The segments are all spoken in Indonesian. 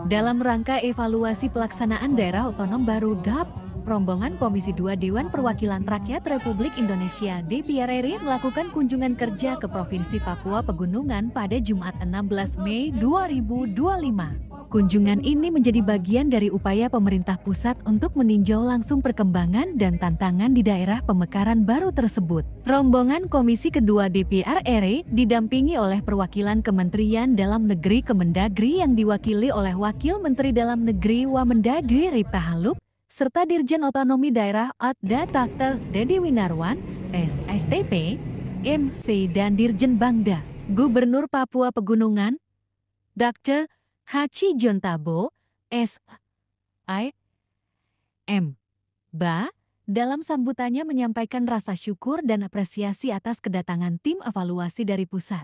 Dalam rangka evaluasi pelaksanaan daerah otonom baru (DAP), rombongan Komisi 2 Dewan Perwakilan Rakyat Republik Indonesia (DPR RI) melakukan kunjungan kerja ke Provinsi Papua Pegunungan pada Jumat 16 Mei 2025. Kunjungan ini menjadi bagian dari upaya pemerintah pusat untuk meninjau langsung perkembangan dan tantangan di daerah pemekaran baru tersebut. Rombongan Komisi Kedua DPR RI didampingi oleh perwakilan Kementerian Dalam Negeri Kemendagri yang diwakili oleh Wakil Menteri Dalam Negeri Wamendagri Ripka Haluk, serta Dirjen Otonomi Daerah Otda Dr. Dedi Winarwan, SSTP, MC dan Dirjen Bangda. Gubernur Papua Pegunungan, Dr. Haji John Tabo, S.I.M. Ba, dalam sambutannya menyampaikan rasa syukur dan apresiasi atas kedatangan tim evaluasi dari pusat.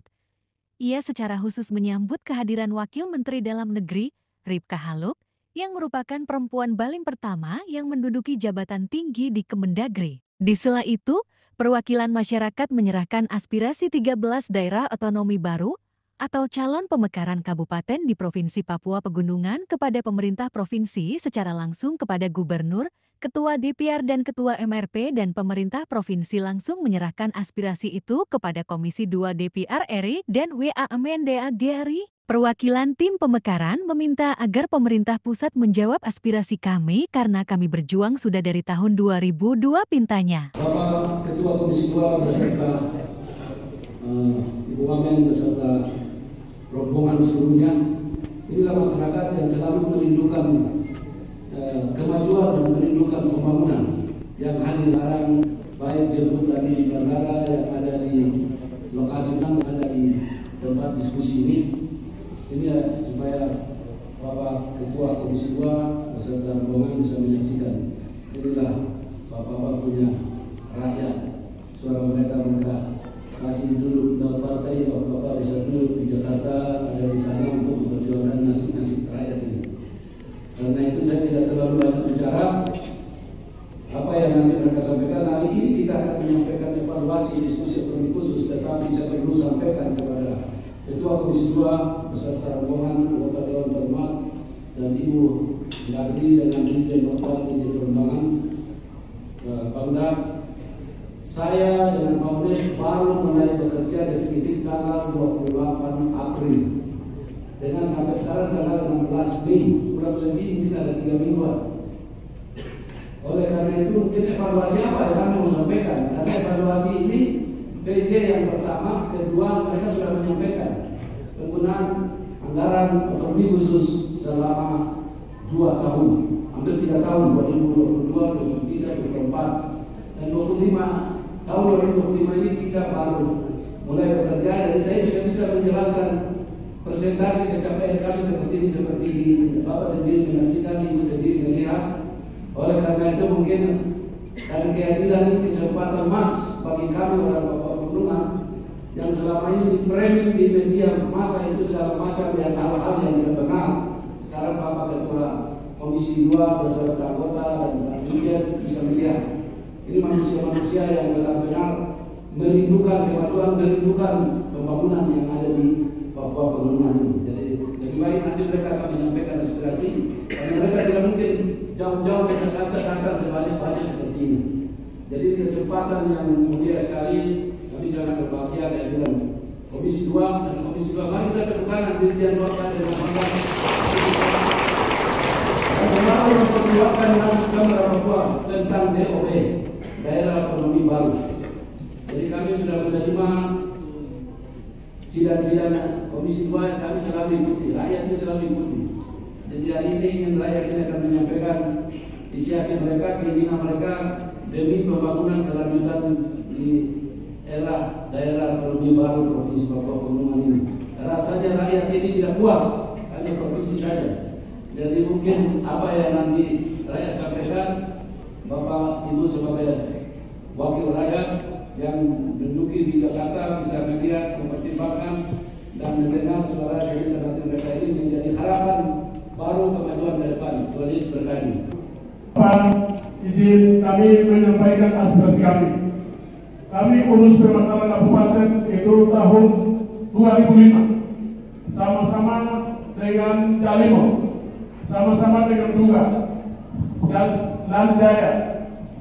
Ia secara khusus menyambut kehadiran Wakil Menteri Dalam Negeri, Ripka Haluk, yang merupakan perempuan Balim pertama yang menduduki jabatan tinggi di Kemendagri. Di sela itu, perwakilan masyarakat menyerahkan aspirasi 13 daerah otonomi baru atau calon pemekaran kabupaten di Provinsi Papua Pegunungan kepada pemerintah provinsi secara langsung kepada gubernur, ketua DPR dan ketua MRP, dan pemerintah provinsi langsung menyerahkan aspirasi itu kepada Komisi 2 DPR RI dan WAMNDAG-RI. Perwakilan tim pemekaran meminta agar pemerintah pusat menjawab aspirasi kami karena kami berjuang sudah dari tahun 2002 pintanya. Bapak Ketua Komisi 2 beserta Ibu Wamen beserta rombongan seluruhnya, inilah masyarakat yang selalu merindukan kemajuan dan merindukan pembangunan yang hadir sekarang, baik jemputan di bandara yang ada di lokasi yang ada di tempat diskusi ini. Ini ya, supaya Bapak Ketua Komisi 2 beserta rombongan bisa menyaksikan. Inilah Bapak-bapak punya rakyat, suara mereka kasih duduk dalam partai, Bapak-bapak bisa duduk di Jakarta, ada di sana untuk memperjuangkan nasib rakyat ini. Karena itu saya tidak terlalu banyak bicara. Apa yang nanti mereka sampaikan, hari ini kita akan menyampaikan evaluasi diskusi ekonomi khusus, tetapi saya perlu sampaikan kepada Ketua Komisi 2 beserta rombongan anggota Dewan Terhormat dan Ibu Menteri dengan Dirjen Otonomi menjadi perkembangan Bangda. Saya dengan Pak Udes baru mulai bekerja definitif tanggal 28 April. Dengan sampai sekarang tanggal 16 Mei, kurang lebih mungkin ada 3 mingguan. Oleh karena itu mungkin evaluasi apa yang kami mau sampaikan? Karena evaluasi ini PJ yang pertama, kedua mereka sudah menyampaikan penggunaan anggaran otonomi khusus selama 2 tahun, hampir 3 tahun, 2022, 2023, 2024 dan 25. Tahun 2025 ini kita baru mulai bekerja, dan saya juga bisa menjelaskan presentasi capaian kami seperti ini. Bapak sendiri menyaksikan, Ibu sendiri melihat. Oleh karena itu mungkin karena kehadiran ini kesempatan emas bagi kami orang Papua Pegunungan yang selama ini di-framing di media massa itu segala macam yang hal-hal yang tidak benar. Sekarang Bapak Ketua Komisi 2 beserta anggota dan Pak Dirjen bisa melihat. Ini manusia-manusia yang benar-benar merindukan kemajuan, merindukan pembangunan yang ada di Papua Pegunungan ini. Jadi lebih baik nanti mereka akan menyampaikan aspirasi, karena mereka tidak mungkin jauh-jauh ke Jakarta datang sebanyak-banyak seperti ini. Jadi kesempatan yang mulia sekali, kami sangat berbahagia kehadiran Komisi 2 dan Komisi 2. Mari kita temukan Dirjen Otonomi dan Bangda. Dan selalu memperjuangkan nasib kami Papua tentang DOB, daerah otonomi baru. Jadi kami sudah menerima sidang-sidang Komisi 2, kami selalu ikuti, rakyatnya selalu ikuti. Jadi hari ini ingin rakyat ini akan menyampaikan isi hati mereka, keinginan mereka demi pembangunan kelanjutan di era daerah otonomi baru Provinsi Papua Pegunungan ini. Rasanya rakyat ini tidak puas hanya provinsi saja. Jadi mungkin apa yang nanti rakyat sampaikan, Bapak Ibu sebagai wakil rakyat yang menduduki di Jakarta bisa melihat, mempertimbangkan dan mendengar suara cerita nanti mereka ini menjadi harapan baru kemajuan ke depan. Tuhan Yesus berkati. Pak, izin kami menyampaikan aspirasi kami. Kami urus pemekaran kabupaten itu tahun 2005 sama-sama dengan Jalimo. sama-sama dengan Duga dan Lanjaya,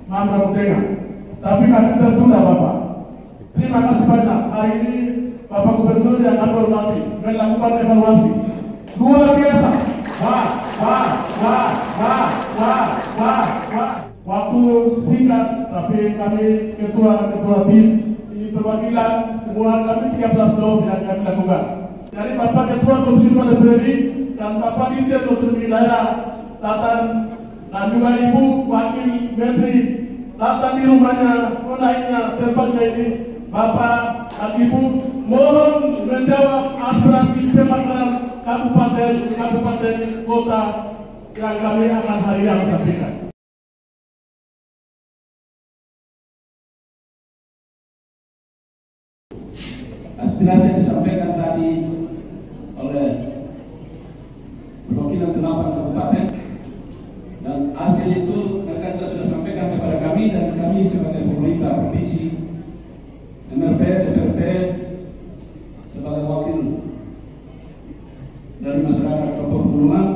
Mamra Mutenga. Tapi kami tertunda Bapak. Terima kasih banyak. Hari ini Bapak Gubernur yang kami hormati melakukan evaluasi luar biasa. Waktu singkat, tapi kami ketua tim ini perwakilan semua kami 13 lob yang kami lakukan. Dari Bapak Ketua Komisi 2 DPR dan Bapak Dirjen Otonomi Daerah Selatan dan juga Ibu Wakil Menteri datang di rumahnya, naiknya tempatnya ini. Bapak dan Ibu mohon menjawab aspirasi pemekaran kabupaten kota yang kami akan hari yang sampaikan. Aspirasi yang disampaikan tadi oleh perwakilan 8 kabupaten dan hasil itu mereka sudah sampaikan kepada kami, dan kami sebagai pemerintah provinsi, MRP, DPRP, sebagai wakil dari masyarakat Papua Pegunungan,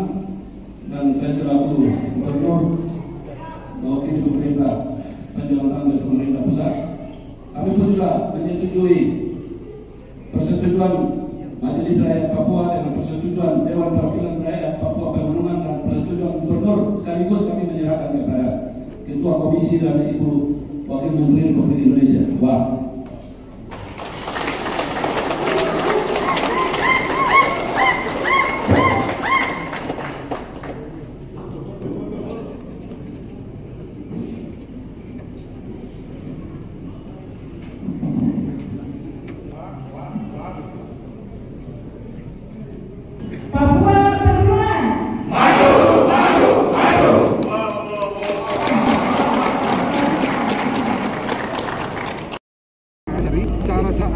dan saya selaku gubernur mewakili pemerintah penjalankan dari pemerintah pusat, kami pun juga menyetujui persetujuan Majelis Rakyat Papua dengan persetujuan Dewan Perwakilan Rakyat Papua Pegunungan dan persetujuan gubernur, sekaligus kami menyerahkan kepada Ketua Komisi dan Ibu Wakil Menteri Republik Indonesia.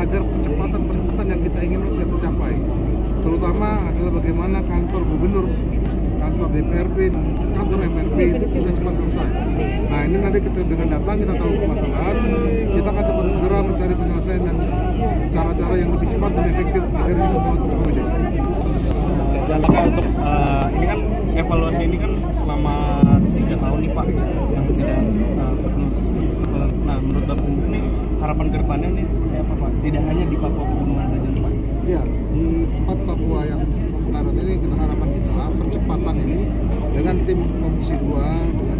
Agar percepatan yang kita ingin bisa tercapai, terutama adalah bagaimana kantor gubernur, kantor DPRP, dan kantor MRP itu bisa cepat selesai. Nah ini nanti kita dengan datang kita tahu permasalahan, kita akan cepat segera mencari penyelesaian dan cara-cara yang lebih cepat dan efektif agar ini semua cepat terjadi. Dan Pak, untuk ini kan evaluasi ini kan selama 3 tahun nih Pak, yang tidak terus. Nah menurut Bapak sendiri nih, harapan ke depannya ini seperti apa Pak? Tidak hanya di Papua Pegunungan saja nih Pak? Ya, di 4 Papua yang pemekaran ini kita harapan kita percepatan ini dengan tim Komisi 2 dengan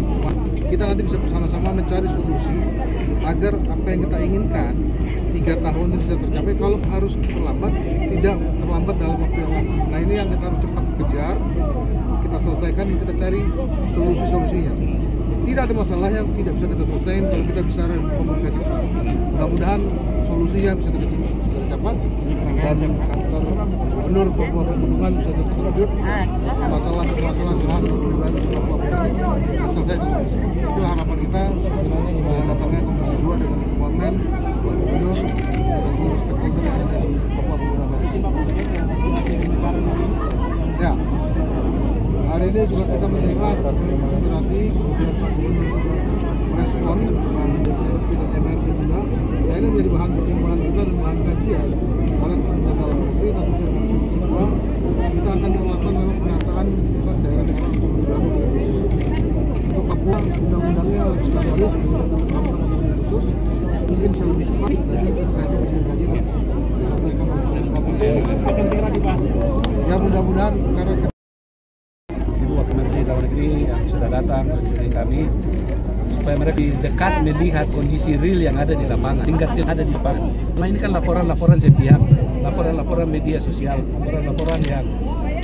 kita nanti bisa bersama-sama mencari solusi agar apa yang kita inginkan 3 tahun ini bisa tercapai. Kalau harus terlambat, tidak terlambat dalam waktu yang lama. Nah ini yang kita harus cepat kejar, kita selesaikan dan kita cari solusi-solusinya. Tidak ada masalah yang tidak bisa kita selesaikan kalau kita bisa komunikasi bersama. Mudah-mudahan solusinya bisa kita cepat dan kantor gubernur Papua Pegunungan bisa terwujud. Masalah semua di wilayah Papua ini bisa selesai. Itu harapan kita dengan datangnya Komisi 2 dengan Wamen, Pak Gubernur, dengan seluruh stakeholder yang ada di Papua Pegunungan. Ya. Hari ini juga kita menerima aspirasi, kemudian Pak Gubernur juga merespon dengan DPRP dan MRP juga. Nah ini menjadi bahan pertimbangan kita dan bahan kajian oleh Kementerian Dalam Negeri, tentu dengan Komisi 2. Kita akan melakukan memang penataan tentang daerah-daerah otonomi baru di Indonesia. Untuk Papua, undang-undangnya lebih spesialis di dalam khusus, mungkin bisa lebih cepat. Tadi terkait kajian diselesaikan oleh pemerintah. Ya mudah-mudahan karena Menteri Dalam Negeri yang sudah datang mengunjungi kami supaya mereka dekat melihat kondisi real yang ada di lapangan, tingkat yang ada di lapangan. Nah ini kan laporan-laporan sepihak, laporan-laporan media sosial, laporan-laporan yang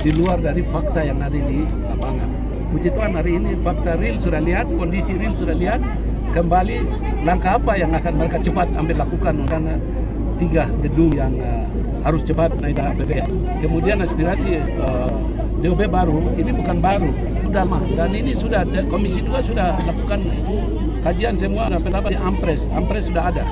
di luar dari fakta yang ada di lapangan. Puji Tuhan hari ini fakta real sudah lihat, kondisi real sudah lihat, kembali langkah apa yang akan mereka cepat ambil lakukan karena 3 gedung yang harus cepat naik APBN. Kemudian aspirasi DOB baru, ini bukan baru, sudah mah, dan ini sudah Komisi 2 sudah lakukan kajian semua, sampai Ampres sudah ada.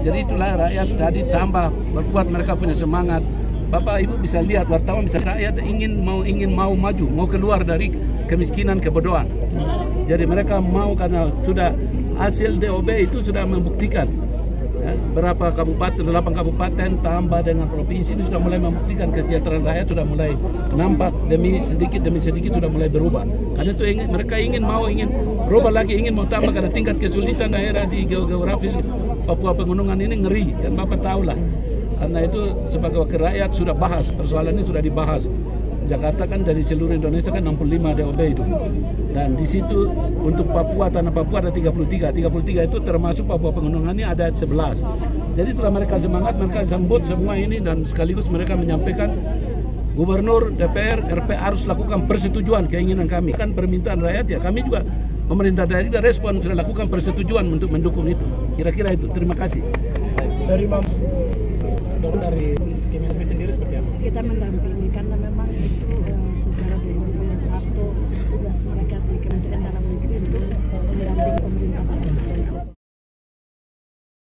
Jadi itulah rakyat tadi tambah berkuat, mereka punya semangat. Bapak Ibu bisa lihat, wartawan bisa, rakyat ingin mau maju, mau keluar dari kemiskinan, kebodohan. Jadi mereka mau karena sudah hasil DOB itu sudah membuktikan. Ya. berapa kabupaten, 8 kabupaten tambah dengan provinsi ini sudah mulai membuktikan kesejahteraan rakyat sudah mulai nampak demi sedikit sudah mulai berubah. Karena itu mereka ingin berubah lagi, ingin mau tambah karena tingkat kesulitan daerah di geografis Papua Pegunungan ini ngeri, dan Bapak tahu lah. Karena itu sebagai wakil rakyat sudah bahas, persoalan ini sudah dibahas. Jakarta kan dari seluruh Indonesia kan 65 DOB itu. Dan di situ untuk Papua, tanah Papua ada 33. 33 itu termasuk Papua Pegunungan ini ada 11. Jadi setelah mereka semangat, mereka sambut semua ini dan sekaligus mereka menyampaikan Gubernur, DPR, RP harus lakukan persetujuan keinginan kami. Kan permintaan rakyat ya, kami juga pemerintah daerah juga respon, sudah lakukan persetujuan untuk mendukung itu. Kira-kira itu. Terima kasih. Dari dari Kementerian sendiri seperti apa? Kita mendampingi karena memang itu secara fakto tugas mereka di Kementerian Dalam Negeri untuk mendampingi pemerintah.